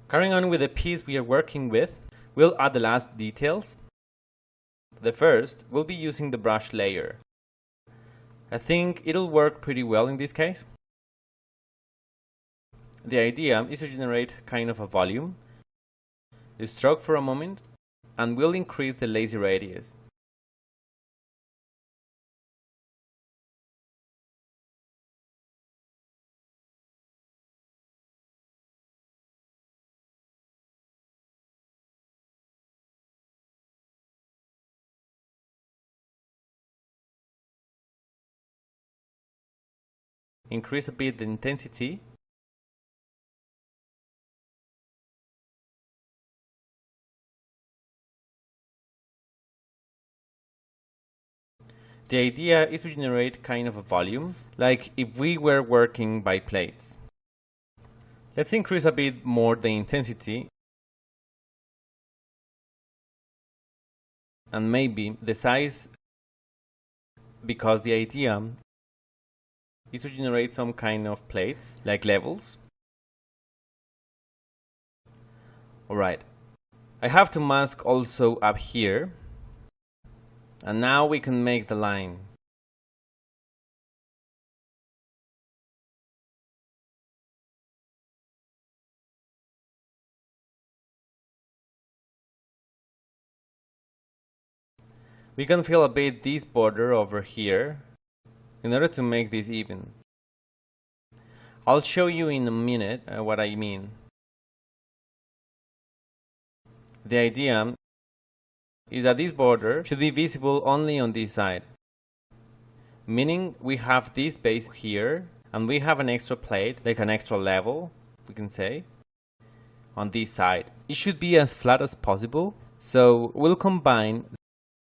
Carrying on with the piece we are working with, we'll add the last details. The first, we'll be using the brush layer. I think it'll work pretty well in this case. The idea is to generate kind of a volume, the stroke for a moment, and we'll increase the lazy radius. Increase a bit the intensity. The idea is to generate kind of a volume, like if we were working by plates. Let's increase a bit more the intensity, and maybe the size, because the idea is to generate some kind of plates, like levels. Alright, I have to mask also up here, and now we can make the line. We can fill a bit this border over here in order to make this even. I'll show you in a minute what I mean. The idea is that this border should be visible only on this side, meaning we have this base here and we have an extra plate, like an extra level, we can say, on this side. It should be as flat as possible, so we'll combine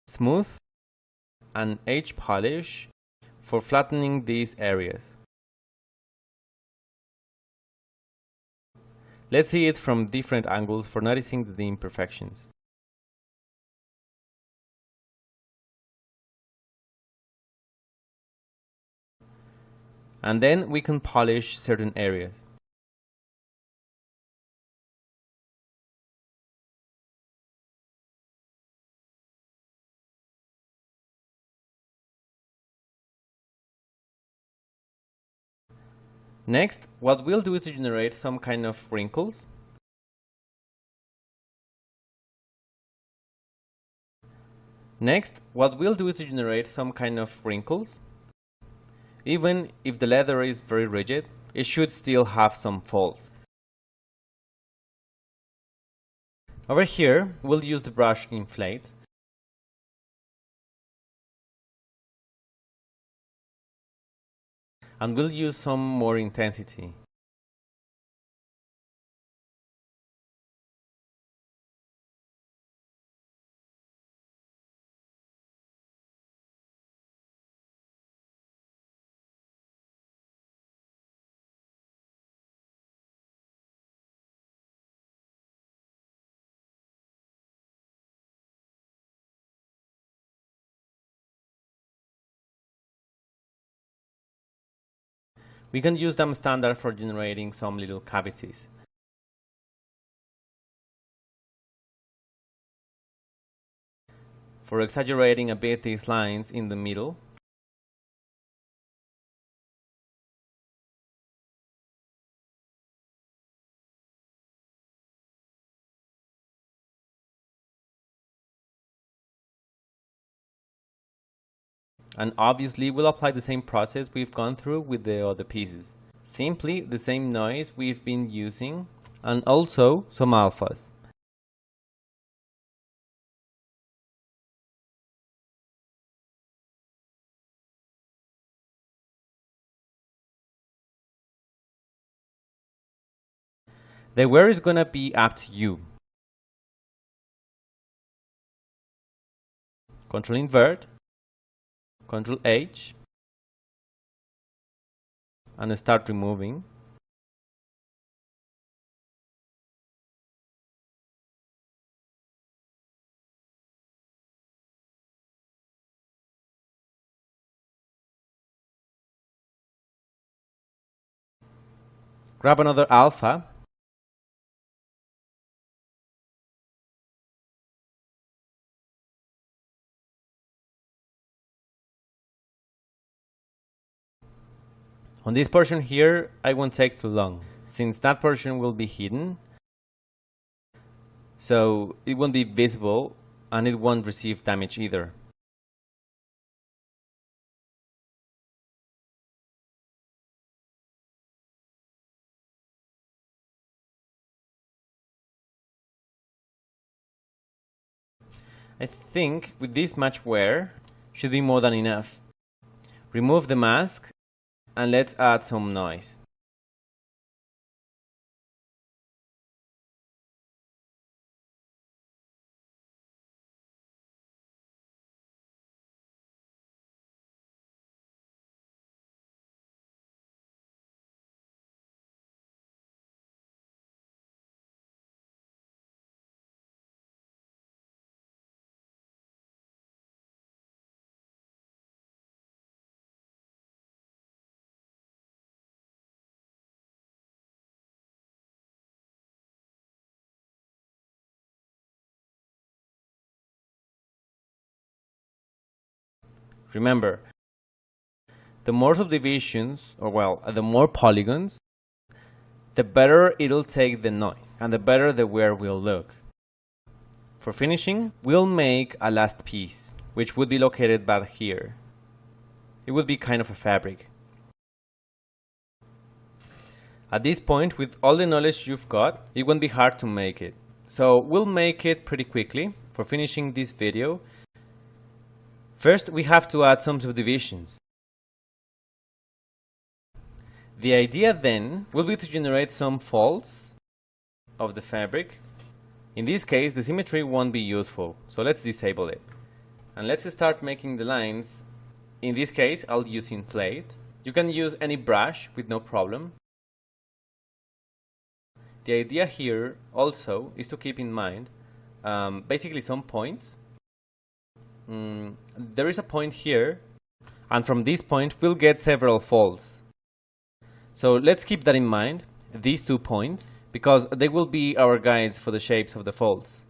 smooth and edge polish for flattening these areas. Let's see it from different angles for noticing the imperfections. And then we can polish certain areas. Next, what we'll do is to generate some kind of wrinkles. Even if the leather is very rigid, it should still have some folds. Over here, we'll use the brush Inflate. And we'll use some more intensity. We can use them standard for generating some little cavities. For exaggerating a bit these lines in the middle. And obviously we'll apply the same process we've gone through with the other pieces. Simply the same noise we've been using, and also some alphas. The where is gonna be up to you. Control Invert, Control H, and start removing. Grab another alpha On this portion here, I won't take too long, since that portion will be hidden, so it won't be visible and it won't receive damage either. I think with this much wear should be more than enough. Remove the mask and let's add some noise. Remember, the more subdivisions, or well, the more polygons, the better it'll take the noise, and the better the wear will look. For finishing, we'll make a last piece, which would be located back here. It would be kind of a fabric. At this point, with all the knowledge you've got, it won't be hard to make it. So we'll make it pretty quickly for finishing this video. First, we have to add some subdivisions. The idea then will be to generate some folds of the fabric. In this case, the symmetry won't be useful, so let's disable it. And let's start making the lines. In this case, I'll use Inflate. You can use any brush with no problem. The idea here also is to keep in mind basically some points. There is a point here, and from this point we'll get several folds. So let's keep that in mind, these 2 points, because they will be our guides for the shapes of the folds.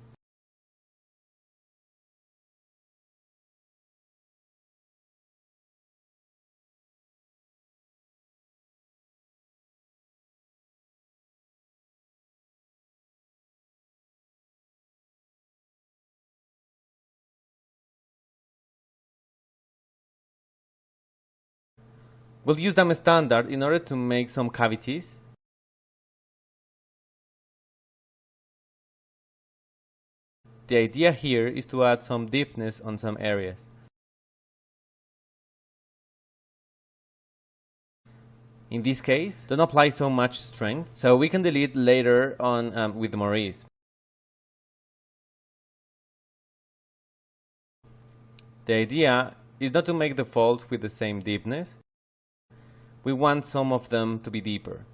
We'll use them standard in order to make some cavities. The idea here is to add some deepness on some areas. In this case, don't apply so much strength, so we can delete later on with more ease. The idea is not to make the folds with the same deepness. We want some of them to be deeper.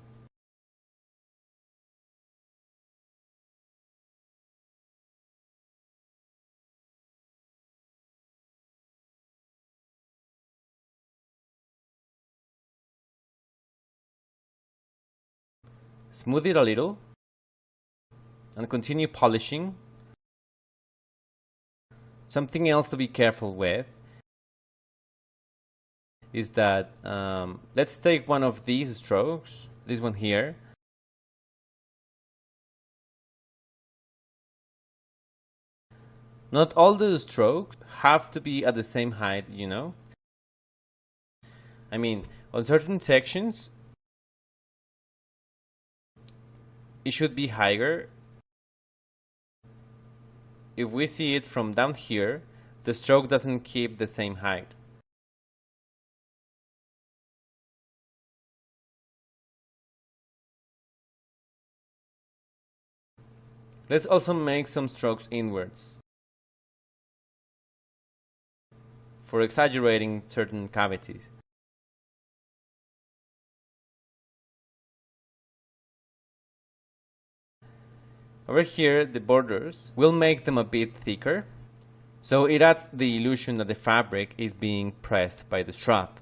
Smooth it a little and continue polishing. Something else to be careful with is that let's take one of these strokes, this one here. Not all the strokes have to be at the same height, you know. I mean, on certain sections it should be higher. If we see it from down here, the stroke doesn't keep the same height. Let's also make some strokes inwards for exaggerating certain cavities. Over here, the borders, we'll make them a bit thicker, so it adds the illusion that the fabric is being pressed by the strap.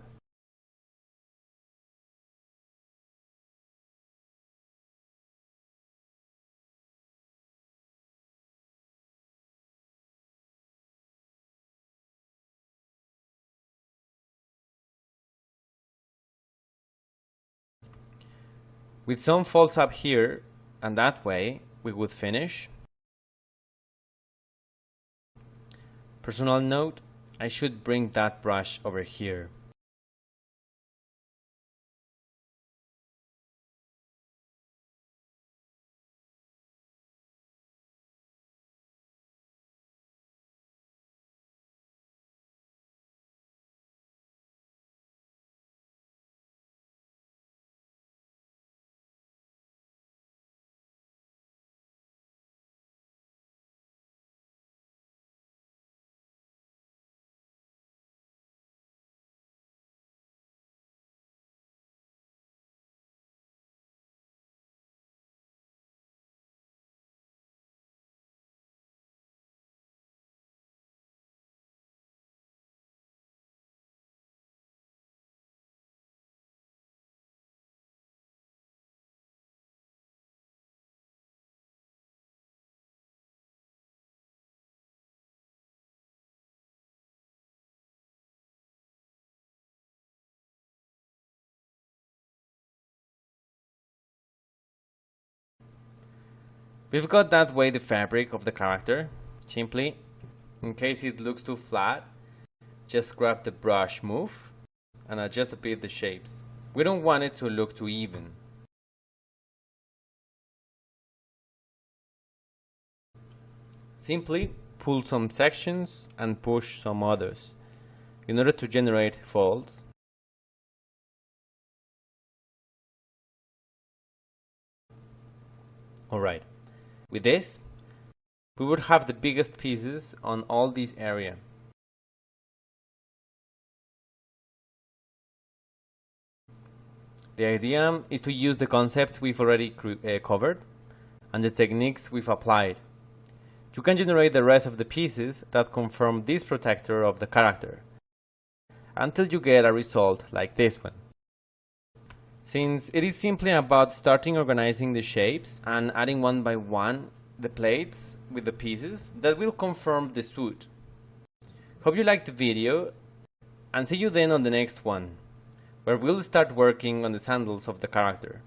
With some folds up here, and that way we would finish. Personal note, I should bring that brush over here. We've got that way the fabric of the character. Simply, in case it looks too flat, just grab the brush move and adjust a bit the shapes. We don't want it to look too even. Simply pull some sections and push some others in order to generate folds. Alright, with this, we would have the biggest pieces on all this area. The idea is to use the concepts we've already covered and the techniques we've applied. You can generate the rest of the pieces that confirm this protector of the character until you get a result like this one. Since it is simply about starting organizing the shapes and adding one by one the plates with the pieces that will confirm the suit. Hope you liked the video and see you then on the next one, where we'll start working on the sandals of the character.